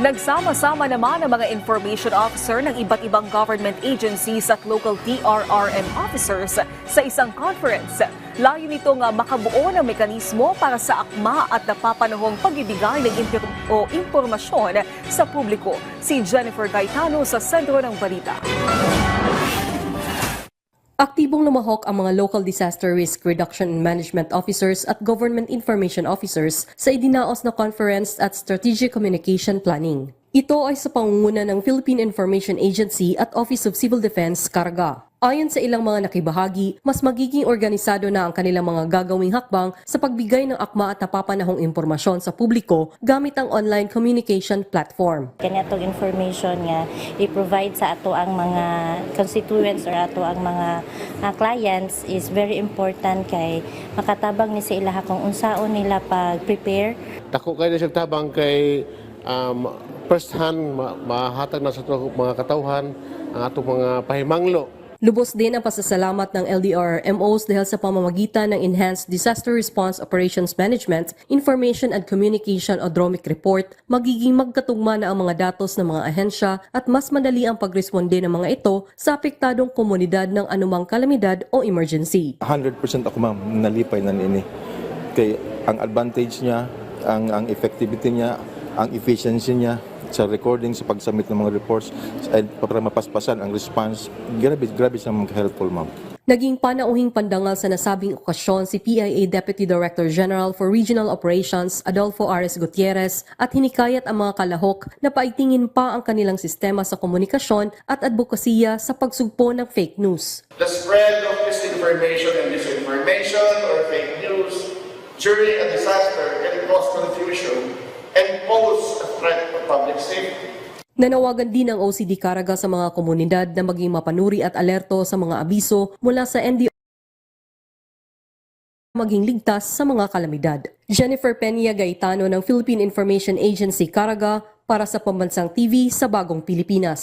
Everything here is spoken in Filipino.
Nagsama-sama naman ang mga information officer ng iba't ibang government agencies at local TRRM officers sa isang conference. Layo nitong makabuo ng mekanismo para sa akma at napapanahong pagbibigay ng impormasyon sa publiko. Si Jennifer Gaetano sa sentro ng balita. Aktibong lumahok ang mga Local Disaster Risk Reduction and Management Officers at Government Information Officers sa idinaos na Conference at Strategic Communication Planning. Ito ay sa pangunguna ng Philippine Information Agency at Office of Civil Defense, Caraga. Ayon sa ilang mga nakibahagi, mas magiging organisado na ang kanilang mga gagawing hakbang sa pagbigay ng akma at napapanahong impormasyon sa publiko gamit ang online communication platform. Kanatong information nga i-provide sa ato ang mga constituents or ato ang mga clients is very important kay makatabang ni sa ilaha kung unsaon nila pag-prepare. Dako kayo na siyang tabang kay first hand mahatag na sa mga katawhan ang atong mga pahimanglo. Lubos din ang pasasalamat ng LDR-MOs dahil sa pamamagitan ng Enhanced Disaster Response Operations Management, Information and Communication o DROMIC Report, magiging magkatugma na ang mga datos ng mga ahensya at mas madali ang pagresponde ng mga ito sa apektadong komunidad ng anumang kalamidad o emergency. 100% ako ma'am, nalipay na nini. Kay ang advantage niya, ang effectivity niya, ang efficiency niya sa recording, sa pag-submit ng mga reports, at para mapaspasan ang response, grabe siya helpful, ma'am. Naging panauhing pandangal sa nasabing okasyon si PIA Deputy Director General for Regional Operations Adolfo Ares Gutierrez at hinikayat ang mga kalahok na paigtingin pa ang kanilang sistema sa komunikasyon at advokasya sa pagsugpo ng fake news. The spread of misinformation and disinformation or fake news during a disaster can cause confusion and pose a threat to public safety. Nanawagan din ang OCD Caraga sa mga komunidad na maging mapanuri at alerto sa mga abiso mula sa NDR maging ligtas sa mga kalamidad. Jennifer Peña Gaetano ng Philippine Information Agency Caraga para sa Pambansang TV sa Bagong Pilipinas.